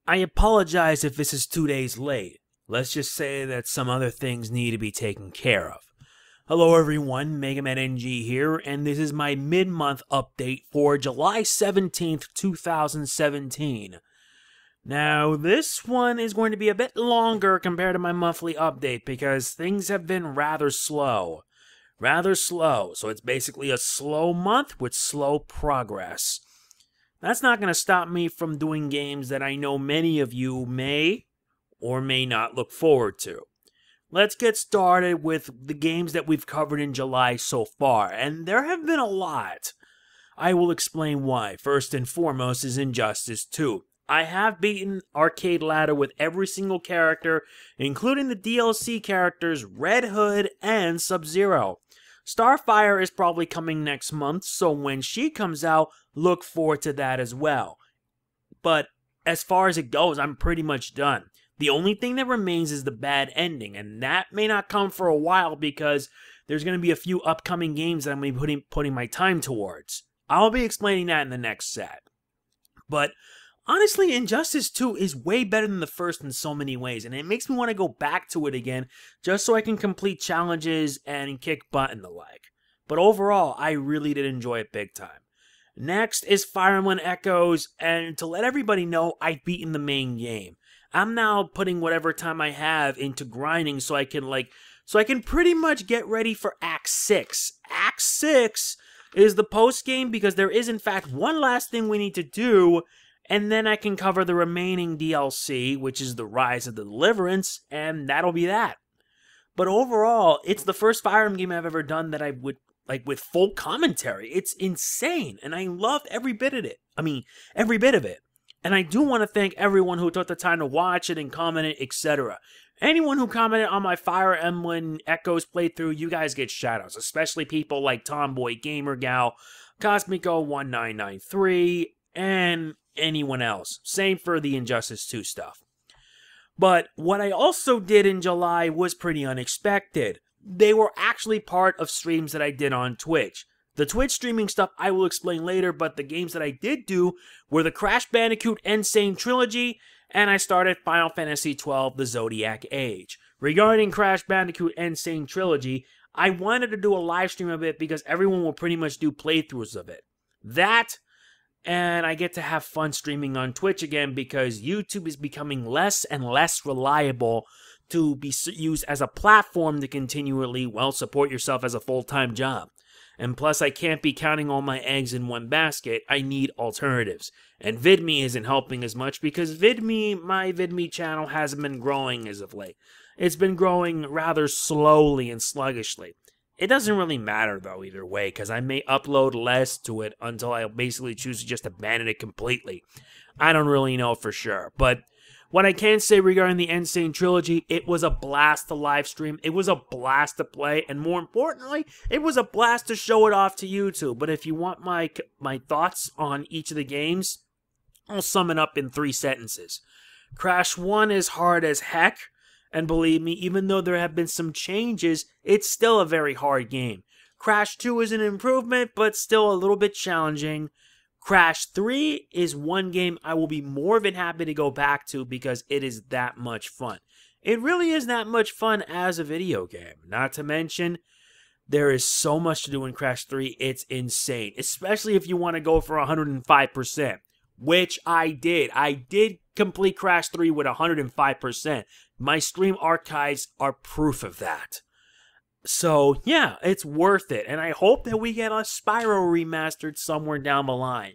I apologize if this is 2 days late. Let's just say that some other things need to be taken care of. Hello everyone, Mega Man NG here, and this is my mid-month update for July 17th, 2017. Now, this one is going to be a bit longer compared to my monthly update because things have been rather slow. So it's basically a slow month with slow progress. That's not going to stop me from doing games that I know many of you may or may not look forward to. Let's get started with the games that we've covered in July so far, and there have been a lot. I will explain why. First and foremost is Injustice 2. I have beaten Arcade Ladder with every single character, including the DLC characters Red Hood and Sub-Zero. Starfire is probably coming next month, so when she comes out, look forward to that as well. But as far as it goes, I'm pretty much done. The only thing that remains is the bad ending, and that may not come for a while because there's going to be a few upcoming games that I'm going to be putting my time towards. I'll be explaining that in the next set. But honestly, Injustice 2 is way better than the first in so many ways, and it makes me want to go back to it again just so I can complete challenges and kick butt and the like. But overall, I really did enjoy it big time. Next is Fire Emblem Echoes, and to let everybody know, I've beaten the main game. I'm now putting whatever time I have into grinding so I can pretty much get ready for Act 6. Act 6 is the post game because there is in fact one last thing we need to do, and then I can cover the remaining DLC, which is the Rise of the Deliverance, and that'll be that. But overall, it's the first Fire Emblem game I've ever done that I would like with full commentary. It's insane, and I loved every bit of it. Every bit of it. And I do want to thank everyone who took the time to watch it and commented, etc. Anyone who commented on my Fire Emblem Echoes playthrough, you guys get shoutouts, especially people like Tomboy Gamer Gal, Cosmico1993, and anyone else. Same for the Injustice 2 stuff. But what I also did in July was pretty unexpected. They were actually part of streams that I did on Twitch. The Twitch streaming stuff I will explain later, but the games that I did do were the Crash Bandicoot N Sane Trilogy, and I started Final Fantasy XII, the Zodiac Age. Regarding Crash Bandicoot N Sane Trilogy, I wanted to do a live stream of it because everyone will pretty much do playthroughs of it. That, and I get to have fun streaming on Twitch again because YouTube is becoming less and less reliable to be used as a platform to continually, support yourself as a full-time job. And plus, I can't be counting all my eggs in one basket. I need alternatives. And VidMe isn't helping as much because my VidMe channel hasn't been growing as of late. It's been growing rather slowly and sluggishly. It doesn't really matter, though, either way, because I may upload less to it until I basically choose to just abandon it completely. I don't really know for sure, but what I can say regarding the N Sane Trilogy, it was a blast to live stream, it was a blast to play, and more importantly, it was a blast to show it off to YouTube. But if you want my thoughts on each of the games, I'll sum it up in 3 sentences. Crash 1 is hard as heck, and believe me, even though there have been some changes, it's still a very hard game. Crash 2 is an improvement, but still a little bit challenging. Crash 3 is one game I will be more than happy to go back to because it is that much fun. It really is that much fun as a video game. Not to mention, there is so much to do in Crash 3, it's insane. Especially if you want to go for 105%, which I did. I did complete Crash 3 with 105%. My stream archives are proof of that. So, yeah, it's worth it, and I hope that we get a Spyro remastered somewhere down the line.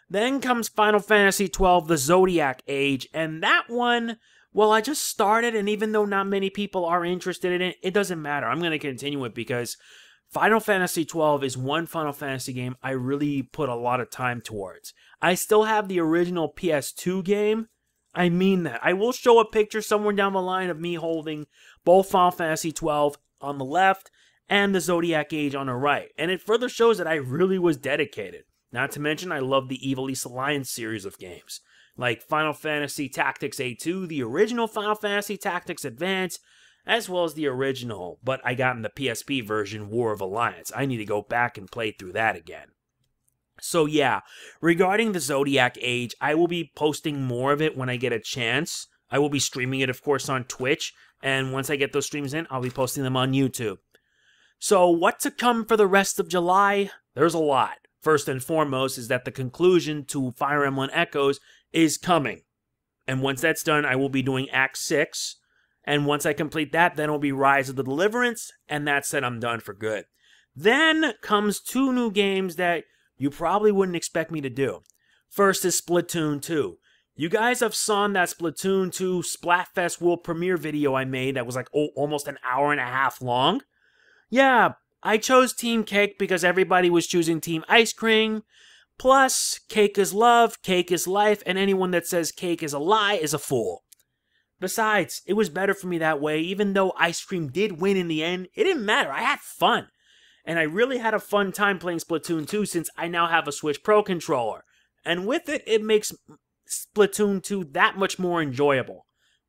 Then comes Final Fantasy XII, the Zodiac Age, and that one, well, I just started, and even though not many people are interested in it, it doesn't matter. I'm going to continue it because Final Fantasy XII is one Final Fantasy game I really put a lot of time towards. I still have the original PS2 game. I mean that. I will show a picture somewhere down the line of me holding both Final Fantasy XII on the left and the Zodiac Age on the right, and it further shows that I really was dedicated. Not to mention, I love the Evil East Alliance series of games, like Final Fantasy Tactics A2, the original Final Fantasy Tactics Advance, as well as the original, but I got in the PSP version, War of Alliance. I need to go back and play through that again. So yeah, regarding the Zodiac Age, I will be posting more of it when I get a chance. I will be streaming it, of course, on Twitch, and once I get those streams in, I'll be posting them on YouTube. So what to come for the rest of July? There's a lot. First and foremost is that the conclusion to Fire Emblem Echoes is coming. And once that's done, I will be doing Act 6. And once I complete that, then it'll be Rise of the Deliverance, and that's it, I'm done for good. Then comes 2 new games that you probably wouldn't expect me to do. First is Splatoon 2. You guys have seen that Splatoon 2 Splatfest World Premiere video I made that was like almost an hour and a half long. Yeah, I chose Team Cake because everybody was choosing Team Ice Cream. Plus, cake is love, cake is life, and anyone that says cake is a lie is a fool. Besides, it was better for me that way. Even though Ice Cream did win in the end, it didn't matter. I had fun. And I really had a fun time playing Splatoon 2 since I now have a Switch Pro controller. And with it, it makes Splatoon 2 that much more enjoyable.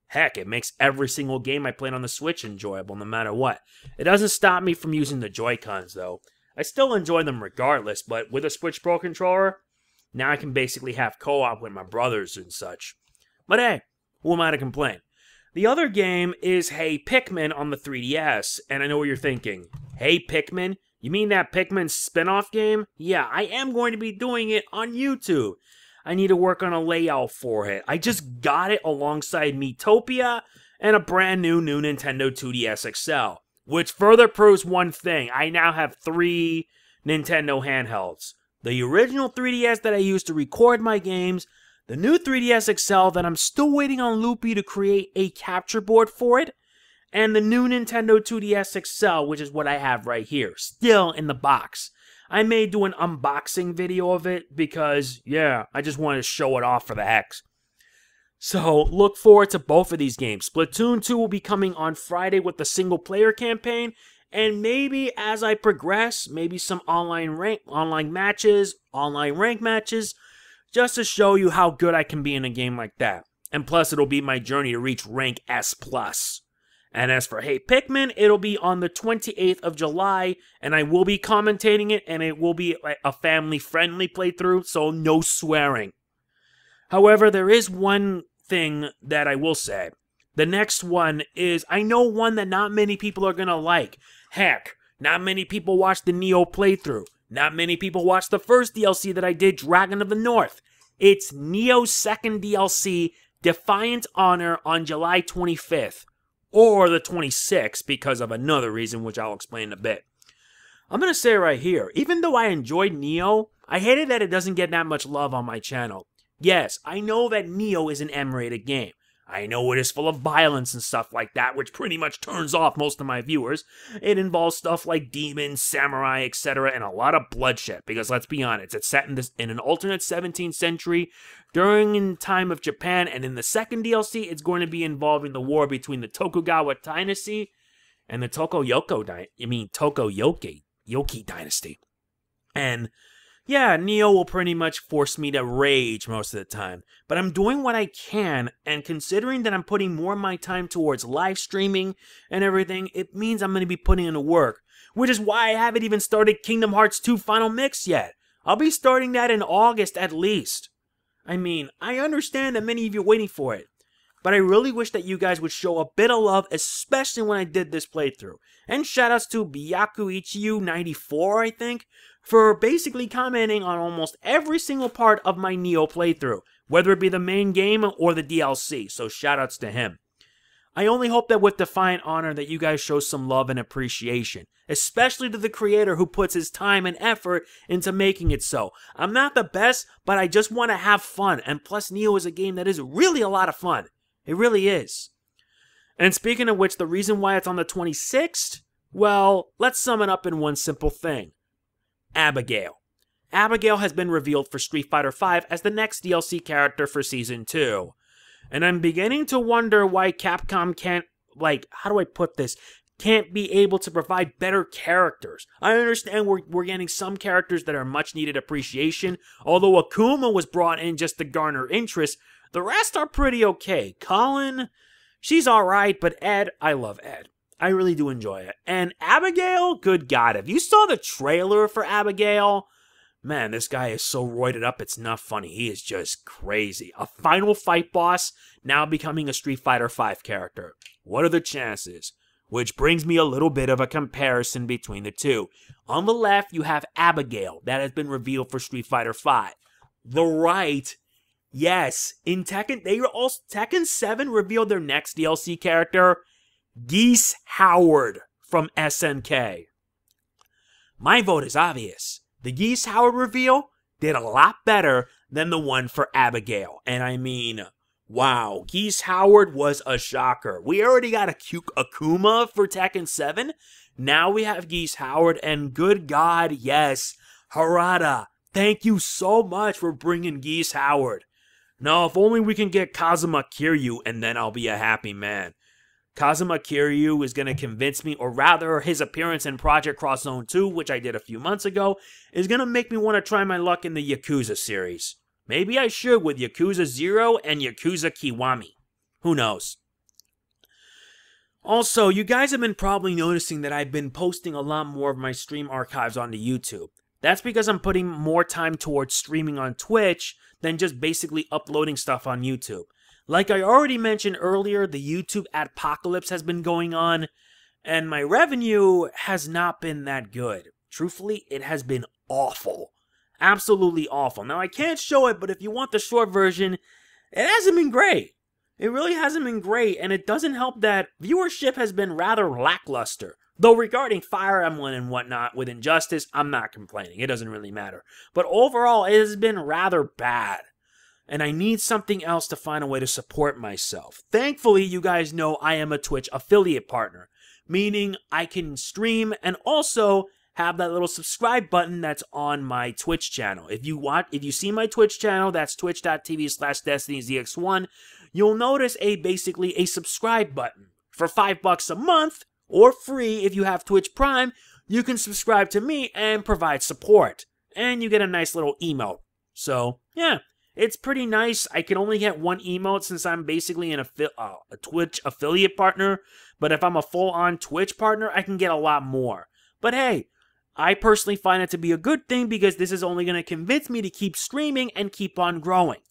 Heck, it makes every single game I played on the Switch enjoyable no matter what. It doesn't stop me from using the Joy-Cons though. I still enjoy them regardless, but with a Switch Pro controller, now I can basically have co-op with my brothers and such. But hey, who am I to complain? The other game is Hey Pikmin on the 3DS, and I know what you're thinking. Hey Pikmin? You mean that Pikmin spin-off game? Yeah, I am going to be doing it on YouTube. I need to work on a layout for it. I just got it alongside Miitopia and a brand new Nintendo 2DS XL. Which further proves one thing. I now have 3 Nintendo handhelds. The original 3DS that I used to record my games, the new 3DS XL that I'm still waiting on Loopy to create a capture board for it, and the new Nintendo 2DS XL, which is what I have right here, still in the box. I may do an unboxing video of it because, yeah, I just wanted to show it off for the heck. So, look forward to both of these games. Splatoon 2 will be coming on Friday with the single-player campaign, and maybe as I progress, maybe some online rank matches, just to show you how good I can be in a game like that. And plus, it'll be my journey to reach rank S+. And as for Hey Pikmin, it'll be on the 28th of July, and I will be commentating it, and it will be a family-friendly playthrough, so no swearing. However, there is one thing that I will say. The next one is, I know one that not many people are going to like. Heck, not many people watched the Nioh playthrough. Not many people watched the first DLC that I did, Dragon of the North. It's Nioh's second DLC, Defiant Honor, on July 25th. Or the 26th, because of another reason, which I'll explain in a bit. I'm going to say right here, even though I enjoyed Nioh, I hated that it doesn't get that much love on my channel. Yes, I know that Nioh is an M-rated game. I know it is full of violence and stuff like that, which pretty much turns off most of my viewers. It involves stuff like demons, samurai, etc., and a lot of bloodshed, because let's be honest, it's set in an alternate 17th century, during the time of Japan, and in the second DLC, it's going to be involving the war between the Tokugawa dynasty and the Tokoyoki dynasty. And yeah, Nioh will pretty much force me to rage most of the time, but I'm doing what I can, and considering that I'm putting more of my time towards live streaming and everything, it means I'm going to be putting in the work, which is why I haven't even started Kingdom Hearts 2 Final Mix yet. I'll be starting that in August at least. I mean, I understand that many of you are waiting for it, but I really wish that you guys would show a bit of love, especially when I did this playthrough. And shoutouts to Byakuichiyu94, I think, for basically commenting on almost every single part of my Nioh playthrough, whether it be the main game or the DLC, so shoutouts to him. I only hope that with Defiant Honor that you guys show some love and appreciation, especially to the creator who puts his time and effort into making it so. I'm not the best, but I just want to have fun, and plus Nioh is a game that is really a lot of fun. It really is. And speaking of which, the reason why it's on the 26th, well, let's sum it up in one simple thing. Abigail. Abigail has been revealed for Street Fighter V as the next DLC character for Season 2. And I'm beginning to wonder why Capcom can't, how do I put this? Can't be able to provide better characters. I understand we're getting some characters that are much needed appreciation, although Akuma was brought in just to garner interest. The rest are pretty okay. Colin, she's alright, but Ed, I love Ed. I really do enjoy it. And Abigail, good God, if you saw the trailer for Abigail, Man, this guy is so roided up, it's not funny. He is just crazy. A final fight boss now becoming a Street Fighter V character. What are the chances? Which brings me a little bit of a comparison between the two. On the left, you have Abigail, that has been revealed for Street Fighter V. The right, yes, in Tekken, Tekken 7 revealed their next DLC character, Geese Howard from SNK. My vote is obvious. The Geese Howard reveal did a lot better than the one for Abigail. And I mean, wow, Geese Howard was a shocker. We already got a Akuma for Tekken 7. Now we have Geese Howard, and good God, yes, Harada, thank you so much for bringing Geese Howard. Now, if only we can get Kazuma Kiryu, and then I'll be a happy man. Kazuma Kiryu is going to convince me, or rather his appearance in Project Cross Zone 2, which I did a few months ago, is going to make me want to try my luck in the Yakuza series. Maybe I should with Yakuza 0 and Yakuza Kiwami. Who knows? Also, you guys have been probably noticing that I've been posting a lot more of my stream archives onto YouTube. That's because I'm putting more time towards streaming on Twitch than just basically uploading stuff on YouTube. Like I already mentioned earlier, the YouTube Ad-Pocalypse has been going on, and my revenue has not been that good. Truthfully, it has been awful. Absolutely awful. Now, I can't show it, but if you want the short version, it hasn't been great. It really hasn't been great, and it doesn't help that viewership has been rather lackluster. Though regarding Fire Emblem and whatnot with Injustice, I'm not complaining. It doesn't really matter. But overall, it has been rather bad. And I need something else to find a way to support myself. Thankfully, you guys know I am a Twitch affiliate partner, meaning I can stream and also have that little subscribe button that's on my Twitch channel. If you see my Twitch channel, that's twitch.tv/DestinyZX1, you'll notice basically a subscribe button. For $5 a month, or free if you have Twitch Prime, you can subscribe to me and provide support. And you get a nice little emote. So, yeah. It's pretty nice. I can only get one emote since I'm basically a Twitch affiliate partner. But if I'm a full-on Twitch partner, I can get a lot more. But hey, I personally find it to be a good thing because this is only going to convince me to keep streaming and keep on growing.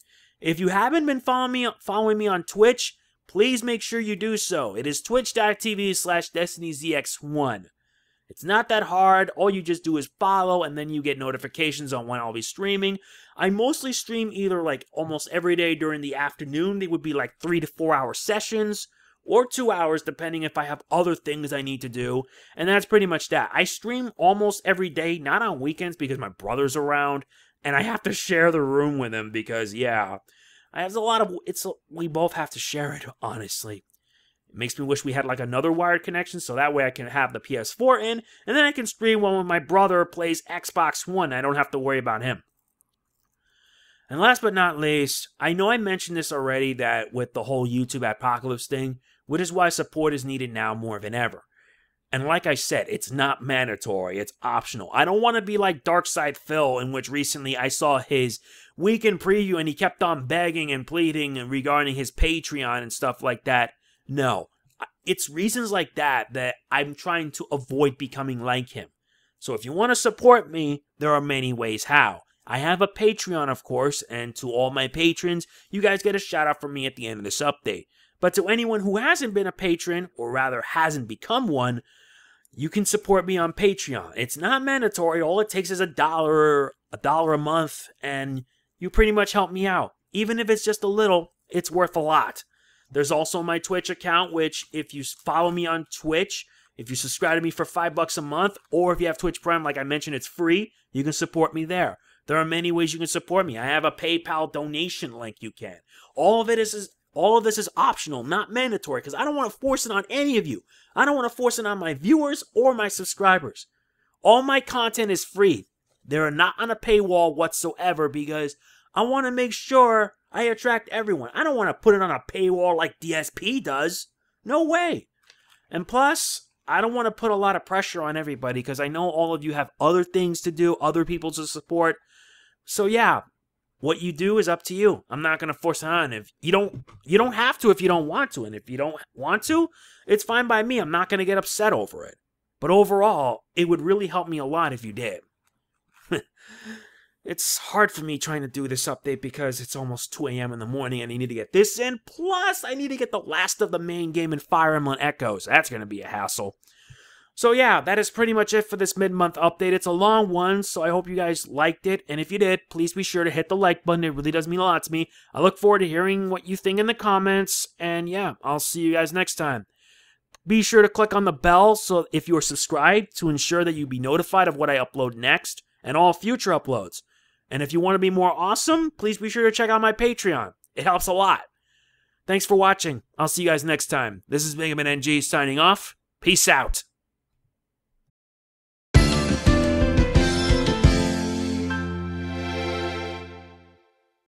If you haven't been following me on Twitch, please make sure you do so. It is twitch.tv/DestinyZX1. It's not that hard. All you just do is follow, and then you get notifications on when I'll be streaming. I mostly stream either like almost every day during the afternoon. They would be like 3 to 4 hour sessions, or 2 hours depending if I have other things I need to do. And that's pretty much that. I stream almost every day, not on weekends because my brother's around, and I have to share the room with him because, yeah, we both have to share it, honestly. It makes me wish we had like another wired connection so that way I can have the PS4 in, and then I can stream when my brother plays Xbox One. I don't have to worry about him. And last but not least, I know I mentioned this already that with the whole YouTube Ad-Pocalypse thing, which is why support is needed now more than ever. And like I said, it's not mandatory, it's optional. I don't want to be like DarkSydePhil, in which recently I saw his weekend preview and he kept on begging and pleading regarding his Patreon and stuff like that. No, it's reasons like that that I'm trying to avoid becoming like him. So if you want to support me, there are many ways how. I have a Patreon, of course, and to all my patrons, you guys get a shout out from me at the end of this update. But to anyone who hasn't been a patron, or rather hasn't become one, you can support me on Patreon. It's not mandatory. All it takes is $1 a month, and you pretty much help me out. Even if it's just a little, it's worth a lot. There's also my Twitch account, which if you follow me on Twitch, if you subscribe to me for $5 a month, or if you have Twitch Prime, like I mentioned, it's free, you can support me there. There are many ways you can support me. I have a PayPal donation link you can. All of this is optional, not mandatory, because I don't want to force it on any of you. I don't want to force it on my viewers or my subscribers. All my content is free. They're not on a paywall whatsoever because I want to make sure I attract everyone. I don't want to put it on a paywall like DSP does. No way. And plus, I don't want to put a lot of pressure on everybody because I know all of you have other things to do, other people to support. So yeah, what you do is up to you. I'm not going to force it on. If you don't have to if you don't want to. And if you don't want to, it's fine by me. I'm not going to get upset over it. But overall, it would really help me a lot if you did. It's hard for me trying to do this update because it's almost 2 a.m. in the morning and I need to get this in. Plus, I need to get the last of the main game in Fire Emblem Echoes. That's going to be a hassle. So yeah, that is pretty much it for this mid-month update. It's a long one, so I hope you guys liked it. And if you did, please be sure to hit the like button. It really does mean a lot to me. I look forward to hearing what you think in the comments. And yeah, I'll see you guys next time. Be sure to click on the bell so if you are subscribed to ensure that you be notified of what I upload next and all future uploads. And if you want to be more awesome, please be sure to check out my Patreon. It helps a lot. Thanks for watching. I'll see you guys next time. This is Pikmin NG signing off. Peace out.